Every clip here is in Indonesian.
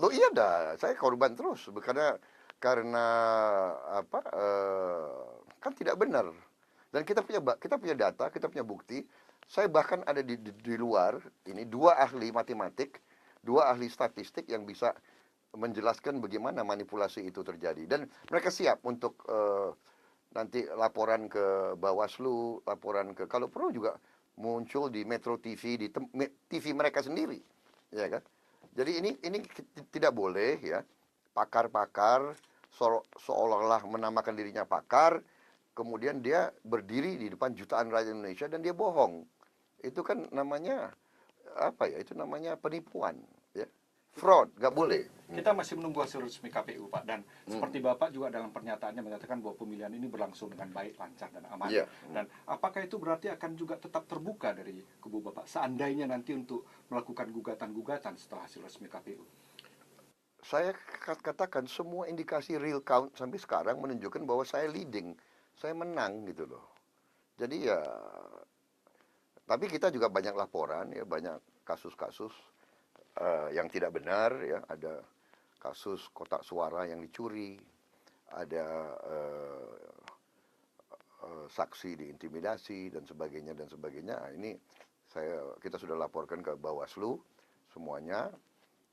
Oh iya dah, saya korban terus karena apa? Kan tidak benar. Dan kita punya data, kita punya bukti. Saya bahkan ada di luar ini dua ahli matematik, dua ahli statistik yang bisa menjelaskan bagaimana manipulasi itu terjadi. Dan mereka siap untuk nanti laporan ke Bawaslu, laporan ke kalau perlu juga muncul di Metro TV, di TV mereka sendiri, ya kan? Jadi ini tidak boleh ya, pakar-pakar seolah-olah menamakan dirinya pakar, kemudian dia berdiri di depan jutaan rakyat Indonesia dan dia bohong. Itu kan namanya apa ya? Itu namanya penipuan, ya. Fraud, nggak boleh. Kita masih menunggu hasil resmi KPU, Pak. Dan seperti Bapak juga dalam pernyataannya mengatakan bahwa pemilihan ini berlangsung dengan baik, lancar, dan aman. Iya. Dan apakah itu berarti akan juga tetap terbuka dari kubu Bapak seandainya nanti untuk melakukan gugatan-gugatan setelah hasil resmi KPU? Saya katakan semua indikasi real count sampai sekarang menunjukkan bahwa saya leading, saya menang gitu loh. Jadi ya, tapi kita juga banyak laporan ya, banyak kasus-kasus yang tidak benar ya, ada kasus kotak suara yang dicuri, ada saksi diintimidasi dan sebagainya dan sebagainya. Nah, ini kita sudah laporkan ke Bawaslu semuanya.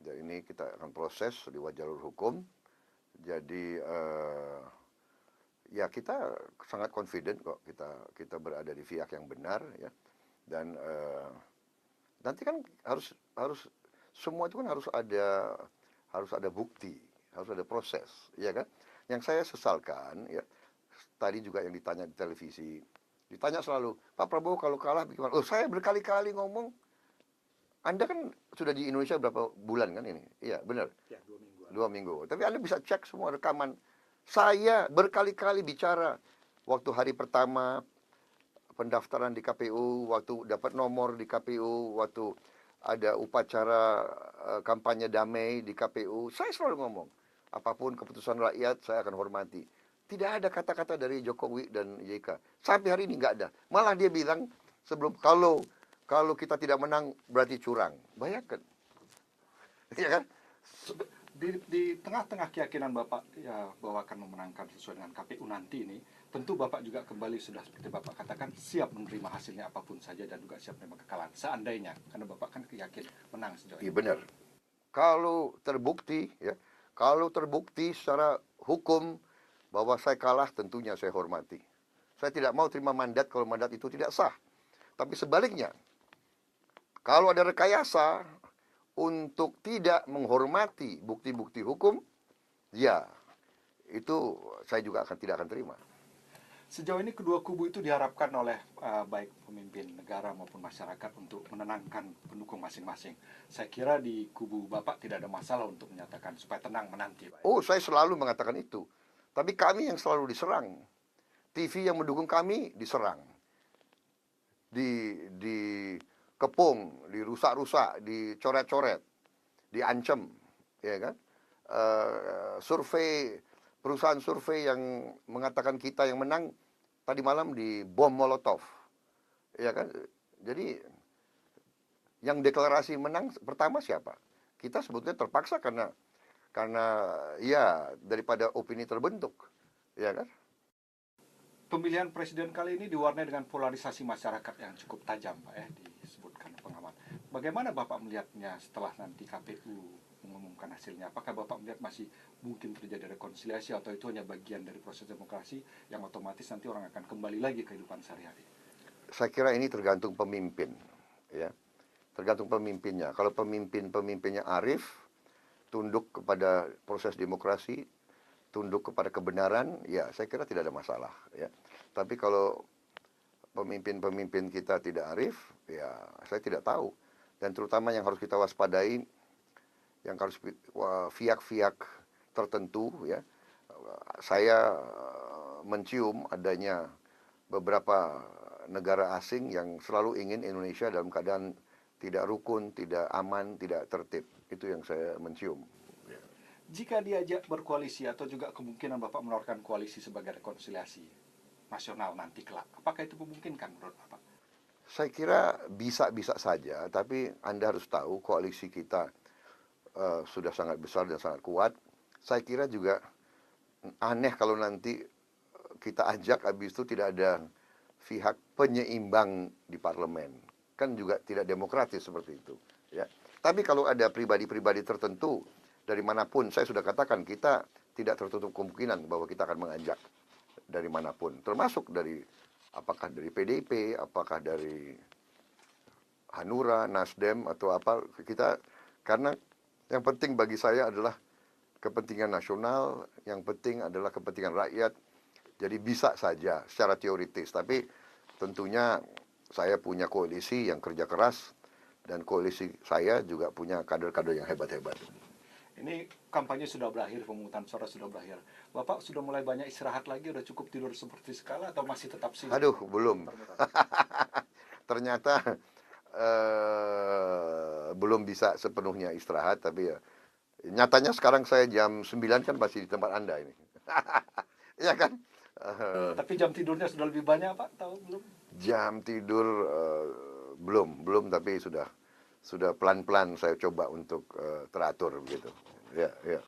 Dan ini kita akan proses di jalur hukum. Jadi ya kita sangat confident kok kita berada di pihak yang benar ya. Dan nanti kan harus semua itu kan harus ada bukti, harus ada proses, ya kan? Yang saya sesalkan ya, tadi juga yang ditanya di televisi, ditanya selalu, Pak Prabowo kalau kalah bagaimana? Oh, saya berkali-kali ngomong, Anda kan sudah di Indonesia berapa bulan kan ini? Iya, benar. Ya, 2 minggu. 2 minggu. Tapi Anda bisa cek semua rekaman. Saya berkali-kali bicara waktu hari pertama pendaftaran di KPU, waktu dapat nomor di KPU, waktu ada upacara kampanye damai di KPU, saya selalu ngomong, apapun keputusan rakyat saya akan hormati. Tidak ada kata-kata dari Jokowi dan JK. Sampai hari ini nggak ada. Malah dia bilang sebelum kalau kita tidak menang berarti curang. Bayangkan. Ya kan? Di tengah-tengah keyakinan Bapak ya bahwa akan memenangkan sesuai dengan KPU nanti ini, tentu Bapak juga kembali sudah seperti Bapak katakan siap menerima hasilnya apapun saja dan juga siap menerima kekalahan seandainya, karena Bapak kan yakin menang sejauh Iya ini. benar. Kalau terbukti ya, kalau terbukti secara hukum bahwa saya kalah, tentunya saya hormati. Saya tidak mau terima mandat kalau mandat itu tidak sah. Tapi sebaliknya, kalau ada rekayasa untuk tidak menghormati bukti-bukti hukum, ya itu saya juga tidak akan terima. Sejauh ini kedua kubu itu diharapkan oleh baik pemimpin negara maupun masyarakat untuk menenangkan pendukung masing-masing. Saya kira di kubu Bapak tidak ada masalah untuk menyatakan supaya tenang menanti, Pak. Oh, saya selalu mengatakan itu. Tapi kami yang selalu diserang. TV yang mendukung kami diserang. Dikepung, dirusak-rusak, dicoret-coret, diancam, ya kan? Perusahaan survei yang mengatakan kita yang menang tadi malam di bom Molotov, ya kan? Jadi yang deklarasi menang pertama siapa? Kita sebetulnya terpaksa karena ya daripada opini terbentuk, ya kan? Pemilihan presiden kali ini diwarnai dengan polarisasi masyarakat yang cukup tajam, Pak ya, disebutkan pengamat. Bagaimana Bapak melihatnya setelah nanti KPU mengumumkan hasilnya? Apakah Bapak melihat masih mungkin terjadi rekonsiliasi atau itu hanya bagian dari proses demokrasi yang otomatis nanti orang akan kembali lagi ke kehidupan sehari-hari? Saya kira ini tergantung pemimpin, ya. Tergantung pemimpinnya. Kalau pemimpinnya arif, tunduk kepada proses demokrasi, tunduk kepada kebenaran, ya saya kira tidak ada masalah, ya. Tapi kalau pemimpin-pemimpin kita tidak arif, ya saya tidak tahu. Dan terutama yang harus kita waspadai, yang harus pihak-pihak tertentu, ya. Saya mencium adanya beberapa negara asing yang selalu ingin Indonesia dalam keadaan tidak rukun, tidak aman, tidak tertib. Itu yang saya mencium. Jika diajak berkoalisi atau juga kemungkinan Bapak menawarkan koalisi sebagai rekonsiliasi nasional nanti kelak, apakah itu memungkinkan menurut Bapak? Saya kira bisa-bisa saja, tapi Anda harus tahu koalisi kita sudah sangat besar dan sangat kuat. Saya kira juga aneh kalau nanti kita ajak, habis itu tidak ada pihak penyeimbang di parlemen. Kan juga tidak demokratis seperti itu, ya. Tapi kalau ada pribadi-pribadi tertentu dari manapun, saya sudah katakan kita tidak tertutup kemungkinan bahwa kita akan mengajak dari manapun, termasuk dari apakah dari PDIP, apakah dari Hanura, Nasdem atau apa, kita, karena yang penting bagi saya adalah kepentingan nasional, yang penting adalah kepentingan rakyat. Jadi bisa saja secara teoritis, tapi tentunya saya punya koalisi yang kerja keras dan koalisi saya juga punya kader-kader yang hebat-hebat. Ini kampanye sudah berakhir, pemungutan suara sudah berakhir. Bapak sudah mulai banyak istirahat lagi, udah cukup tidur seperti sekala atau masih tetap sibuk? Aduh, belum. Ternyata belum bisa sepenuhnya istirahat, tapi ya nyatanya sekarang saya jam 9 kan masih di tempat Anda ini. Iya kan? Tapi jam tidurnya sudah lebih banyak, Pak? Tahu belum? Jam tidur belum, tapi sudah pelan-pelan saya coba untuk teratur begitu. Ya, ya.